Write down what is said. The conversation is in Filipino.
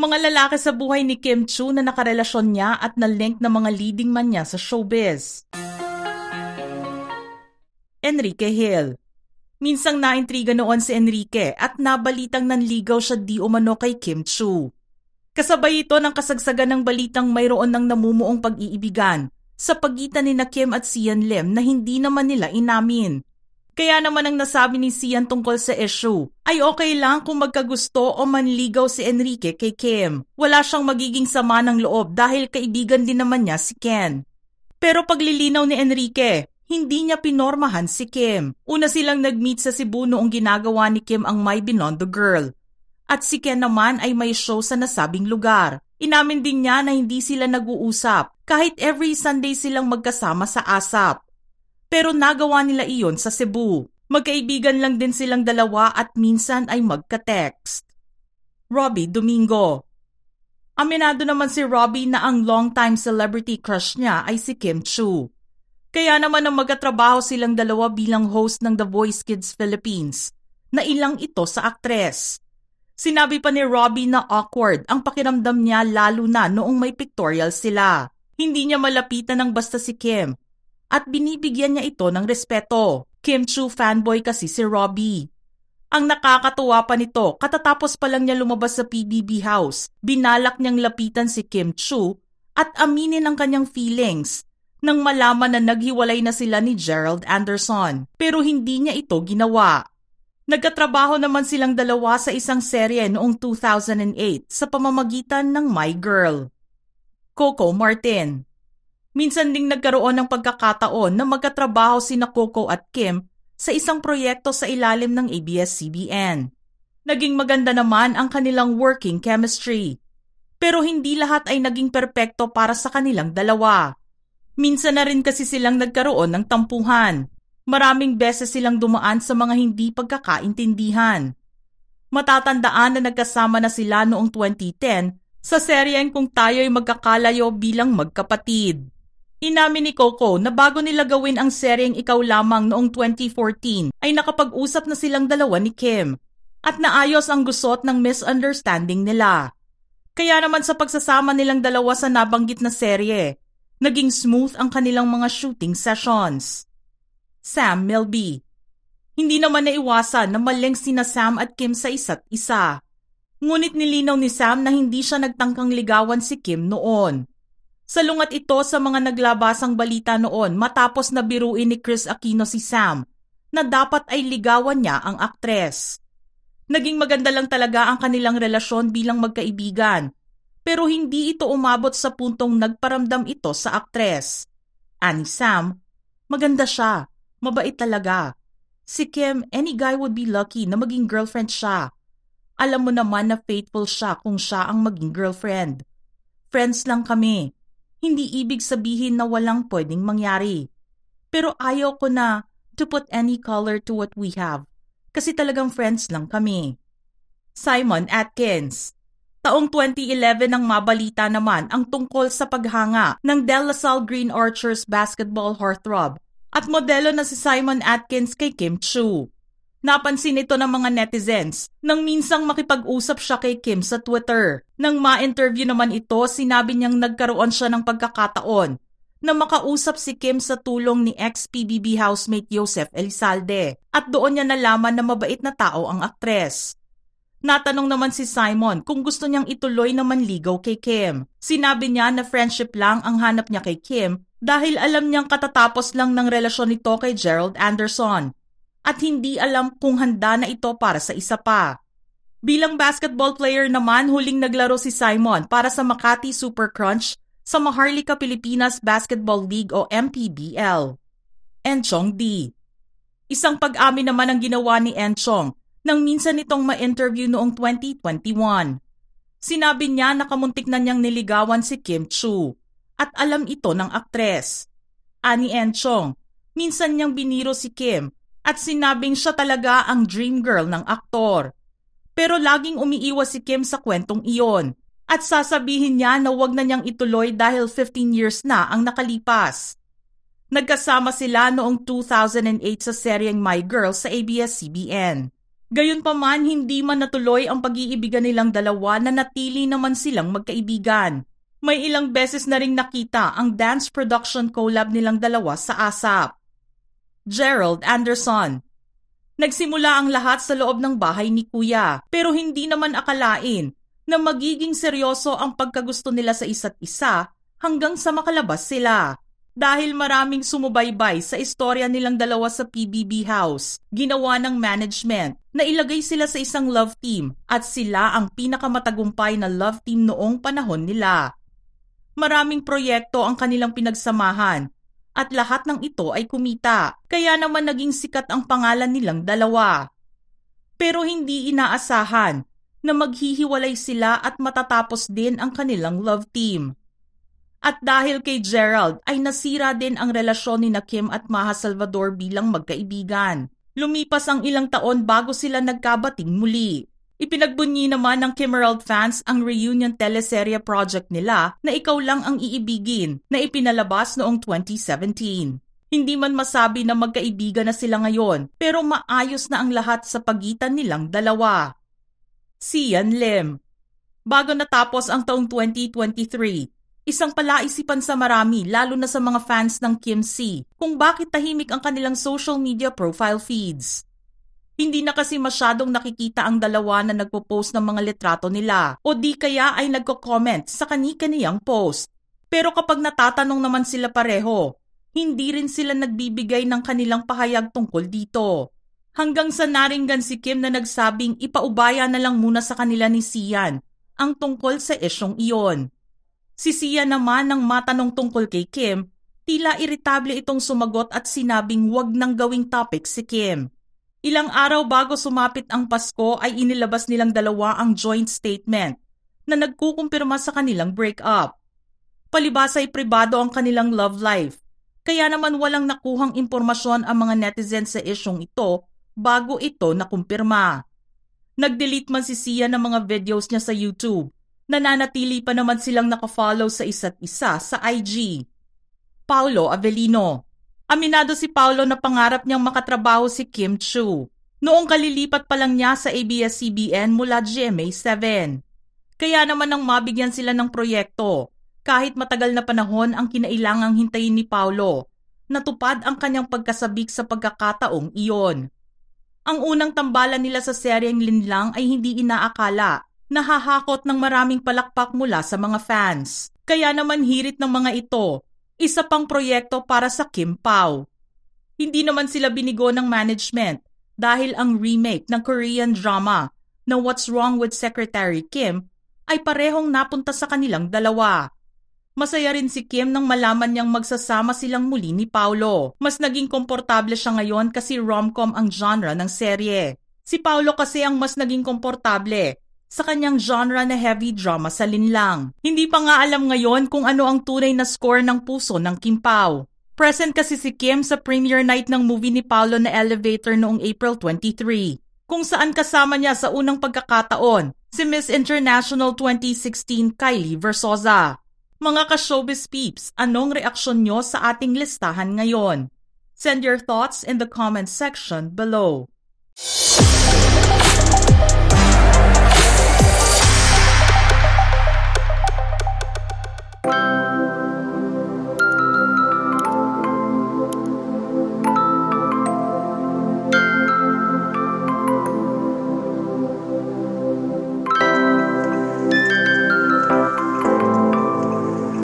Mga lalaki sa buhay ni Kim Chiu na nakarelasyon niya at na-link na mga leading man niya sa showbiz. Enrique Hill. Minsang naintriga noon si Enrique at nabalitang nanligaw siya di umano kay Kim Chiu. Kasabay ito ng kasagsagan ng balitang mayroon ng namumuong pag-iibigan sa pagitan ni Kim at Sian Lim na hindi naman nila inamin. Kaya naman ang nasabi ni Sian tungkol sa issue ay okay lang kung magkagusto o manligaw si Enrique kay Kim. Wala siyang magiging sama ng loob dahil kaibigan din naman niya si Ken. Pero paglilinaw ni Enrique, hindi niya pinormahan si Kim. Una silang nag-meet sa Cebu noong ginagawa ni Kim ang My Binondo Girl. At si Ken naman ay may show sa nasabing lugar. Inamin din niya na hindi sila nag-uusap kahit every Sunday silang magkasama sa ASAP. Pero nagawa nila iyon sa Cebu. Magkaibigan lang din silang dalawa at minsan ay magka-text. Robbie Domingo. Aminado naman si Robbie na ang long-time celebrity crush niya ay si Kim Chiu. Kaya naman ang magkatrabaho silang dalawa bilang host ng The Voice Kids Philippines, na ilang ito sa aktres. Sinabi pa ni Robbie na awkward ang pakiramdam niya lalo na noong may pictorial sila. Hindi niya malapitan ng basta si Kim at binibigyan niya ito ng respeto. Kim Chiu fanboy kasi si Robbie. Ang nakakatuwa pa nito, katatapos pa lang niya lumabas sa PBB House, binalak niyang lapitan si Kim Chiu at aminin ang kanyang feelings nang malaman na naghiwalay na sila ni Gerald Anderson. Pero hindi niya ito ginawa. Nagkatrabaho naman silang dalawa sa isang serye noong 2008 sa pamamagitan ng My Girl. Coco Martin. Minsan ding nagkaroon ng pagkakataon na magkatrabaho sina Coco at Kim sa isang proyekto sa ilalim ng ABS-CBN. Naging maganda naman ang kanilang working chemistry. Pero hindi lahat ay naging perpekto para sa kanilang dalawa. Minsan na rin kasi silang nagkaroon ng tampuhan. Maraming beses silang dumaan sa mga hindi pagkakaintindihan. Matatandaan na nagkasama na sila noong 2010 sa seryeng Kung Tayo'y Magkakalayo bilang magkapatid. Inamin ni Coco na bago nila gawin ang seryeng Ikaw Lamang noong 2014 ay nakapag-usap na silang dalawa ni Kim at naayos ang gusot ng misunderstanding nila. Kaya naman sa pagsasama nilang dalawa sa nabanggit na serye, naging smooth ang kanilang mga shooting sessions. Sam Milby. Hindi naman naiwasan na maling sina Sam at Kim sa isa't isa. Ngunit nilinaw ni Sam na hindi siya nagtangkang ligawan si Kim noon. Salungat ito sa mga naglabasang balita noon matapos na biruin ni Chris Aquino si Sam na dapat ay ligawan niya ang aktres. Naging maganda lang talaga ang kanilang relasyon bilang magkaibigan, pero hindi ito umabot sa puntong nagparamdam ito sa aktres. Ani Sam, maganda siya, mabait talaga. Si Kim, any guy would be lucky na maging girlfriend siya. Alam mo naman na faithful siya kung siya ang maging girlfriend. Friends lang kami. Hindi ibig sabihin na walang pwedeng mangyari. Pero ayaw ko na to put any color to what we have. Kasi talagang friends lang kami. Simon Atkins. Taong 2011 ang mabalita naman ang tungkol sa paghanga ng De La Salle Green Archers basketball heartthrob at modelo na si Simon Atkins kay Kim Chiu. Napansin ito ng mga netizens nang minsang makipag-usap siya kay Kim sa Twitter. Nang ma-interview naman ito, sinabi niyang nagkaroon siya ng pagkakataon na makausap si Kim sa tulong ni ex-PBB housemate Joseph Elizalde at doon niya nalaman na mabait na tao ang aktres. Natanong naman si Simon kung gusto niyang ituloy na manligaw kay Kim. Sinabi niya na friendship lang ang hanap niya kay Kim dahil alam niyang katatapos lang ng relasyon nito kay Gerald Anderson. At hindi alam kung handa na ito para sa isa pa. Bilang basketball player naman, huling naglaro si Simon para sa Makati Super Crunch sa Maharlika Pilipinas Basketball League o MPBL. Enchong D. Isang pag-amin naman ang ginawa ni Enchong nang minsan itong ma-interview noong 2021. Sinabi niya na kamuntik na niyang niligawan si Kim Chiu at alam ito ng aktres. Ani Enchong, minsan niyang biniro si Kim at sinabing siya talaga ang dream girl ng aktor. Pero laging umiiwas si Kim sa kwentong iyon at sasabihin niya na wag na niyang ituloy dahil 15 years na ang nakalipas. Nagkasama sila noong 2008 sa seryeng My Girl sa ABS-CBN. Gayunpaman, hindi man natuloy ang pag-iibigan nilang dalawa na natili naman silang magkaibigan. May ilang beses na ring nakita ang dance production collab nilang dalawa sa ASAP. Gerald Anderson. Nagsimula ang lahat sa loob ng bahay ni Kuya, pero hindi naman akalain na magiging seryoso ang pagkagusto nila sa isa't isa hanggang sa makalabas sila. Dahil maraming sumubaybay sa istorya nilang dalawa sa PBB House, ginawa ng management na ilagay sila sa isang love team at sila ang pinakamatagumpay na love team noong panahon nila. Maraming proyekto ang kanilang pinagsamahan at lahat ng ito ay kumita, kaya naman naging sikat ang pangalan nilang dalawa. Pero hindi inaasahan na maghihiwalay sila at matatapos din ang kanilang love team. At dahil kay Gerald ay nasira din ang relasyon ni Kim at Maha Salvador bilang magkaibigan. Lumipas ang ilang taon bago sila nagkabating muli. Ipinagbunyi naman ng Kimerald fans ang reunion teleserye project nila na Ikaw Lang Ang Iibigin na ipinalabas noong 2017. Hindi man masabi na magkaibigan na sila ngayon, pero maayos na ang lahat sa pagitan nilang dalawa. Sian Lim. Bago natapos ang taong 2023, isang palaisipan sa marami lalo na sa mga fans ng Kim C kung bakit tahimik ang kanilang social media profile feeds. Hindi na kasi masyadong nakikita ang dalawa na nagpo-post ng mga litrato nila o di kaya ay nagko-comment sa kani-kaniyang post. Pero kapag natatanong naman sila pareho, hindi rin sila nagbibigay ng kanilang pahayag tungkol dito. Hanggang sa naringgan si Kim na nagsabing ipaubaya na lang muna sa kanila ni Sian ang tungkol sa isyong iyon. Si Sian naman nang matanong tungkol kay Kim, tila iritable itong sumagot at sinabing wag nang gawing topic si Kim. Ilang araw bago sumapit ang Pasko ay inilabas nilang dalawa ang joint statement na nagkukumpirma sa kanilang breakup. Palibhas ay pribado ang kanilang love life, kaya naman walang nakuhang impormasyon ang mga netizens sa isyong ito bago ito nakumpirma. Nag-delete man si Sian ng mga videos niya sa YouTube. Nananatili pa naman silang nakafollow sa isa't isa sa IG. Paulo Avellino. Aminado si Paulo na pangarap niyang makatrabaho si Kim Chiu. Noong kalilipat pa lang niya sa ABS-CBN mula GMA7. Kaya naman nang mabigyan sila ng proyekto, kahit matagal na panahon ang kinailangang hintayin ni Paulo, natupad ang kanyang pagkasabik sa pagkakataong iyon. Ang unang tambalan nila sa seryeng Linlang ay hindi inaakala. Nahahakot ng maraming palakpak mula sa mga fans. Kaya naman hirit ng mga ito, isa pang proyekto para sa Kim Pao. Hindi naman sila binigo ng management dahil ang remake ng Korean drama na What's Wrong with Secretary Kim ay parehong napunta sa kanilang dalawa. Masaya rin si Kim nang malaman niyang magsasama silang muli ni Paulo. Mas naging komportable siya ngayon kasi rom-com ang genre ng serye. Si Paulo kasi ang mas naging komportable sa kanyang genre na heavy drama sa Linlang. Hindi pa nga alam ngayon kung ano ang tunay na score ng puso ng Kim Pao. Present kasi si Kim sa premiere night ng movie ni Paulo na Elevator noong April 23, kung saan kasama niya sa unang pagkakataon si Miss International 2016 Kylie Versosa. Mga ka-showbiz peeps, anong reaksyon nyo sa ating listahan ngayon? Send your thoughts in the comment section below.